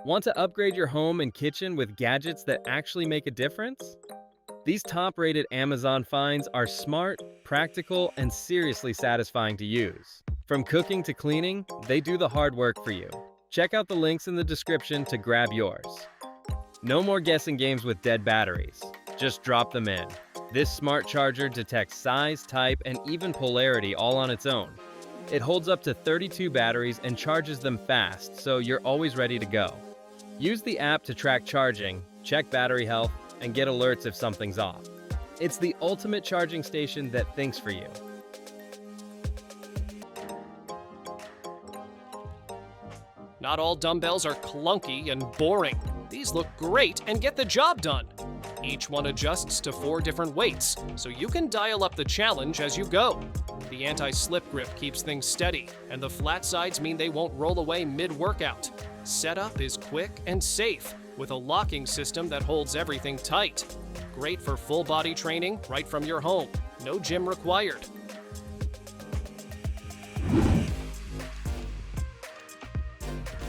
Want to upgrade your home and kitchen with gadgets that actually make a difference? These top-rated Amazon finds are smart, practical, and seriously satisfying to use. From cooking to cleaning, they do the hard work for you. Check out the links in the description to grab yours. No more guessing games with dead batteries. Just drop them in. This smart charger detects size, type, and even polarity all on its own. It holds up to 32 batteries and charges them fast, so you're always ready to go. Use the app to track charging, check battery health, and get alerts if something's off. It's the ultimate charging station that thinks for you. Not all dumbbells are clunky and boring. These look great and get the job done. Each one adjusts to 4 different weights, so you can dial up the challenge as you go. The anti-slip grip keeps things steady, and the flat sides mean they won't roll away mid-workout. Setup is quick and safe, with a locking system that holds everything tight. Great for full body training right from your home. No gym required.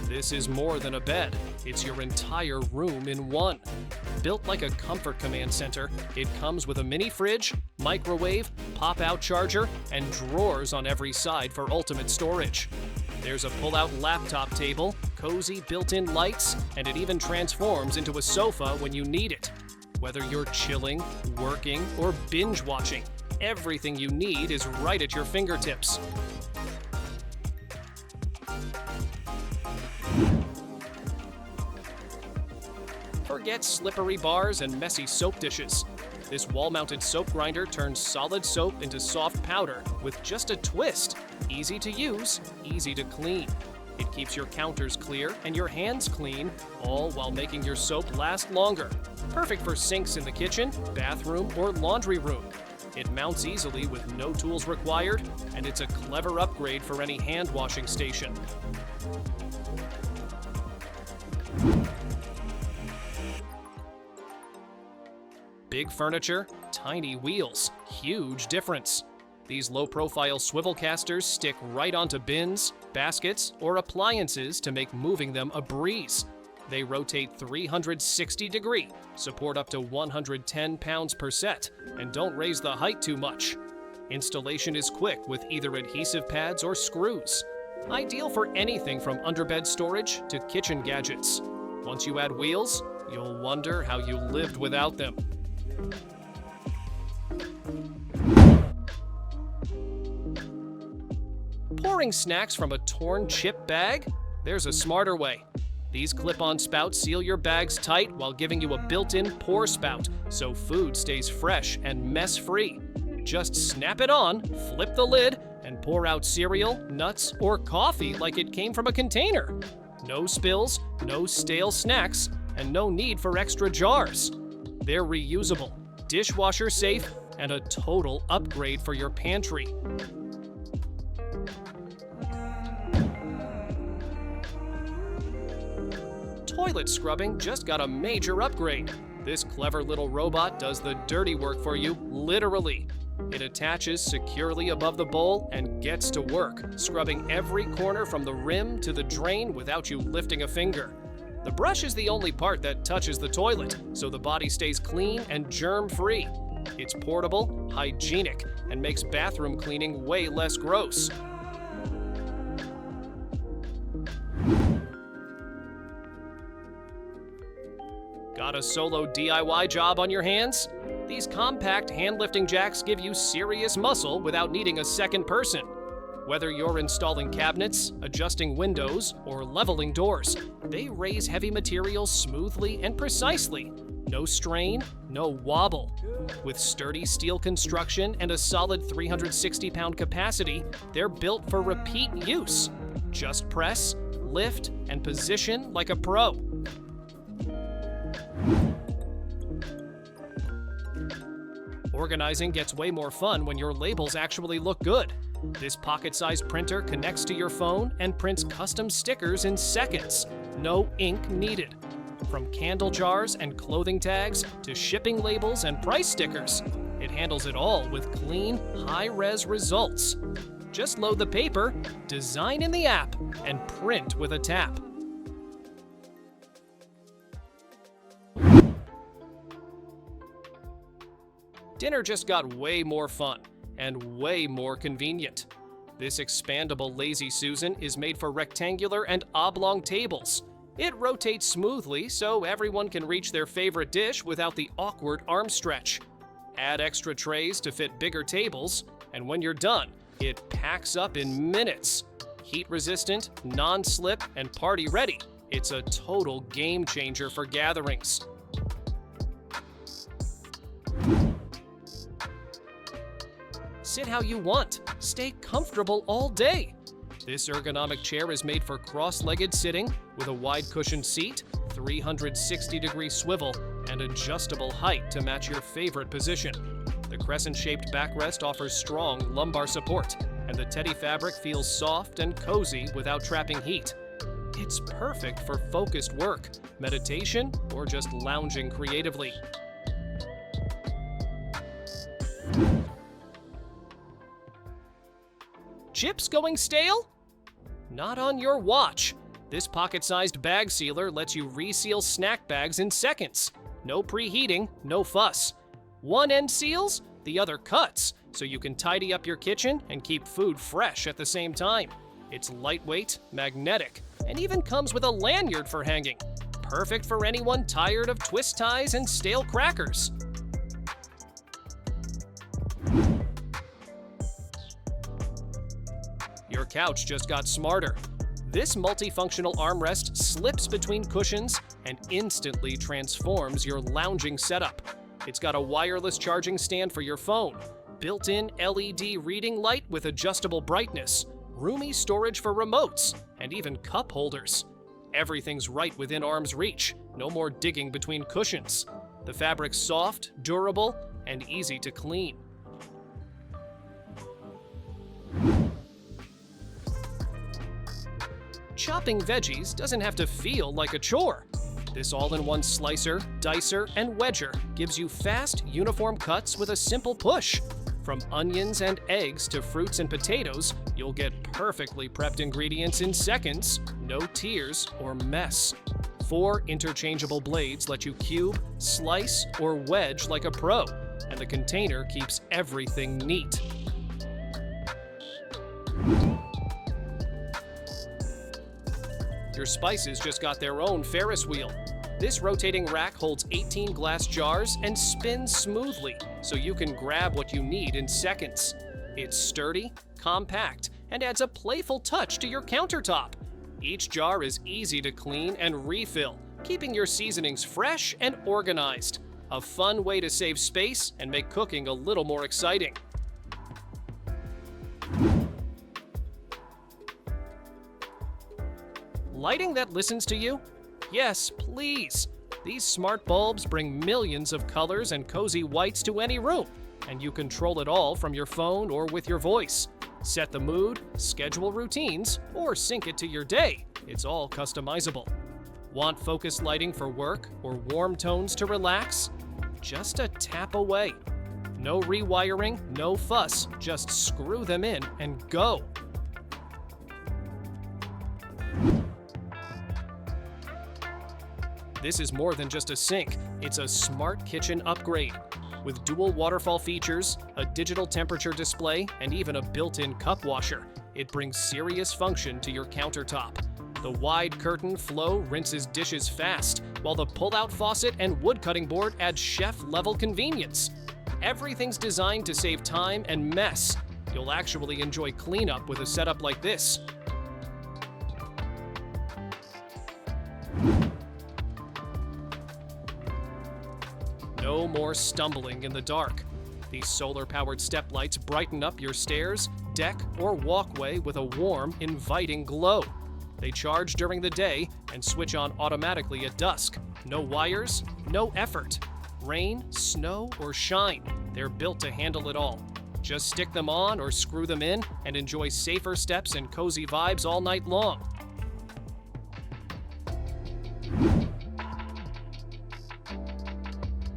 This is more than a bed. It's your entire room in one. Built like a comfort command center, it comes with a mini fridge, microwave, pop-out charger, and drawers on every side for ultimate storage. There's a pull-out laptop table, cozy built-in lights, and it even transforms into a sofa when you need it. Whether you're chilling, working, or binge-watching, everything you need is right at your fingertips. Forget slippery bars and messy soap dishes. This wall-mounted soap grinder turns solid soap into soft powder with just a twist. Easy to use, easy to clean. It keeps your counters clear and your hands clean, all while making your soap last longer. Perfect for sinks in the kitchen, bathroom, or laundry room. It mounts easily with no tools required, and it's a clever upgrade for any hand-washing station. Big furniture, tiny wheels, huge difference. These low-profile swivel casters stick right onto bins, baskets, or appliances to make moving them a breeze. They rotate 360 degrees, support up to 110 pounds per set, and don't raise the height too much. Installation is quick with either adhesive pads or screws. Ideal for anything from underbed storage to kitchen gadgets. Once you add wheels, you'll wonder how you lived without them. Pouring snacks from a torn chip bag? There's a smarter way. These clip-on spouts seal your bags tight while giving you a built-in pour spout, so food stays fresh and mess-free. Just snap it on, flip the lid, and pour out cereal, nuts, or coffee like it came from a container. No spills, no stale snacks, and no need for extra jars. They're reusable, dishwasher safe, and a total upgrade for your pantry. Toilet scrubbing just got a major upgrade. This clever little robot does the dirty work for you, literally. It attaches securely above the bowl and gets to work, scrubbing every corner from the rim to the drain without you lifting a finger. The brush is the only part that touches the toilet, so the body stays clean and germ-free. It's portable, hygienic, and makes bathroom cleaning way less gross. Got a solo DIY job on your hands? These compact hand-lifting jacks give you serious muscle without needing a second person. Whether you're installing cabinets, adjusting windows, or leveling doors, they raise heavy materials smoothly and precisely. No strain, no wobble. With sturdy steel construction and a solid 360-pound capacity, they're built for repeat use. Just press, lift, and position like a pro. Organizing gets way more fun when your labels actually look good. This pocket-sized printer connects to your phone and prints custom stickers in seconds. No ink needed. From candle jars and clothing tags to shipping labels and price stickers, it handles it all with clean, high-res results. Just load the paper, design in the app, and print with a tap. dinner just got way more fun and way more convenient. This expandable Lazy Susan is made for rectangular and oblong tables. It rotates smoothly so everyone can reach their favorite dish without the awkward arm stretch. Add extra trays to fit bigger tables, and when you're done, it packs up in minutes. Heat-resistant, non-slip, and party-ready. It's a total game changer for gatherings. Sit how you want. Stay comfortable all day. This ergonomic chair is made for cross-legged sitting with a wide cushioned seat, 360-degree swivel, and adjustable height to match your favorite position. The crescent-shaped backrest offers strong lumbar support, and the teddy fabric feels soft and cozy without trapping heat. It's perfect for focused work, meditation, or just lounging creatively. Chips going stale? Not on your watch. This pocket-sized bag sealer lets you reseal snack bags in seconds. No preheating, no fuss. One end seals, the other cuts, so you can tidy up your kitchen and keep food fresh at the same time. It's lightweight, magnetic, and even comes with a lanyard for hanging. Perfect for anyone tired of twist ties and stale crackers. Your couch just got smarter. This multifunctional armrest slips between cushions and instantly transforms your lounging setup. It's got a wireless charging stand for your phone, built-in LED reading light with adjustable brightness, roomy storage for remotes, and even cup holders. Everything's right within arm's reach. No more digging between cushions. The fabric's soft, durable, and easy to clean. Chopping veggies doesn't have to feel like a chore. This all-in-one slicer, dicer, and wedger gives you fast, uniform cuts with a simple push. From onions and eggs to fruits and potatoes, you'll get perfectly prepped ingredients in seconds, no tears or mess. 4 interchangeable blades let you cube, slice, or wedge like a pro, and the container keeps everything neat. Your spices just got their own Ferris wheel. This rotating rack holds 18 glass jars and spins smoothly, so you can grab what you need in seconds. It's sturdy, compact, and adds a playful touch to your countertop. Each jar is easy to clean and refill, keeping your seasonings fresh and organized. A fun way to save space and make cooking a little more exciting. Lighting that listens to you? Yes, please. These smart bulbs bring millions of colors and cozy whites to any room, and you control it all from your phone or with your voice. Set the mood, schedule routines, or sync it to your day. It's all customizable. Want focused lighting for work or warm tones to relax? Just a tap away. No rewiring, no fuss, just screw them in and go. This is more than just a sink, it's a smart kitchen upgrade. With dual waterfall features, a digital temperature display, and even a built-in cup washer, it brings serious function to your countertop. The wide curtain flow rinses dishes fast, while the pull-out faucet and wood cutting board add chef-level convenience. Everything's designed to save time and mess. You'll actually enjoy cleanup with a setup like this. No more stumbling in the dark. These solar-powered step lights brighten up your stairs, deck, or walkway with a warm, inviting glow. They charge during the day and switch on automatically at dusk. No wires, no effort. Rain, snow, or shine, they're built to handle it all. Just stick them on or screw them in and enjoy safer steps and cozy vibes all night long.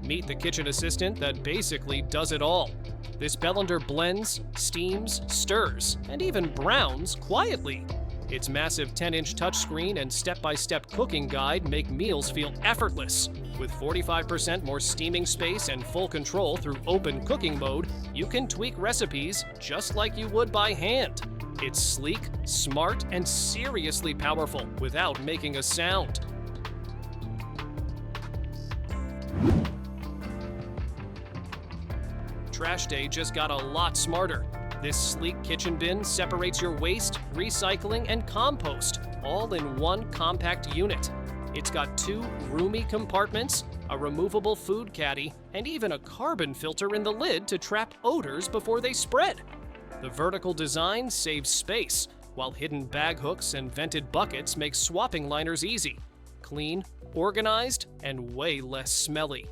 Meet the kitchen assistant that basically does it all. This Bellender blends, steams, stirs, and even browns quietly. Its massive 10-inch touchscreen and step-by-step cooking guide make meals feel effortless. With 45% more steaming space and full control through open cooking mode, you can tweak recipes just like you would by hand. It's sleek, smart, and seriously powerful without making a sound. Trash day just got a lot smarter. This sleek kitchen bin separates your waste, recycling, and compost, all in one compact unit. It's got 2 roomy compartments, a removable food caddy, and even a carbon filter in the lid to trap odors before they spread. The vertical design saves space, while hidden bag hooks and vented buckets make swapping liners easy. Clean, organized, and way less smelly.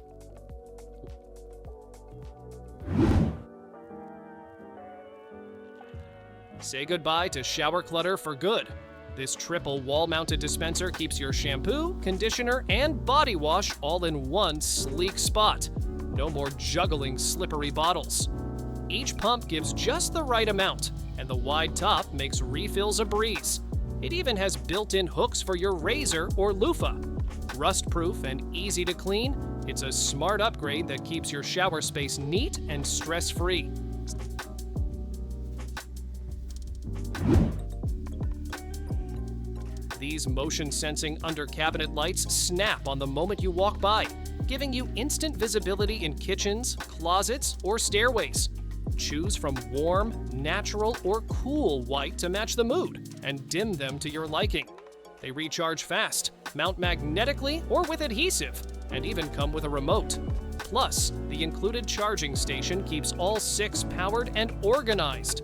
Say goodbye to shower clutter for good. This triple wall-mounted dispenser keeps your shampoo, conditioner, and body wash all in one sleek spot. No more juggling slippery bottles. Each pump gives just the right amount, and the wide top makes refills a breeze. It even has built-in hooks for your razor or loofah. Rust-proof and easy to clean, it's a smart upgrade that keeps your shower space neat and stress-free. These motion-sensing under-cabinet lights snap on the moment you walk by, giving you instant visibility in kitchens, closets, or stairways. Choose from warm, natural, or cool white to match the mood, and dim them to your liking. They recharge fast, mount magnetically or with adhesive, and even come with a remote. Plus, the included charging station keeps all 6 powered and organized.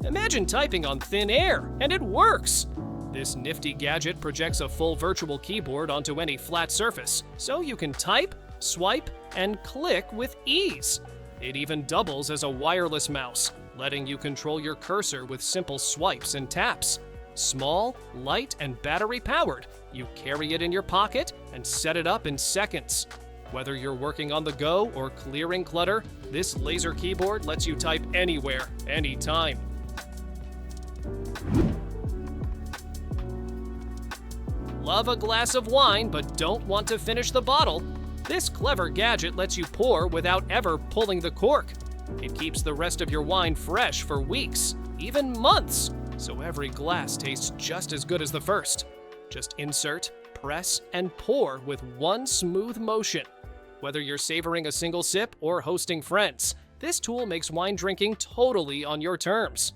Imagine typing on thin air, and it works! This nifty gadget projects a full virtual keyboard onto any flat surface, so you can type, swipe, and click with ease. It even doubles as a wireless mouse, letting you control your cursor with simple swipes and taps. Small, light, and battery-powered, you carry it in your pocket and set it up in seconds. Whether you're working on the go or clearing clutter, this laser keyboard lets you type anywhere, anytime. Love a glass of wine but don't want to finish the bottle? This clever gadget lets you pour without ever pulling the cork. It keeps the rest of your wine fresh for weeks, even months, so every glass tastes just as good as the first. Just insert, press, and pour with one smooth motion. Whether you're savoring a single sip or hosting friends, this tool makes wine drinking totally on your terms.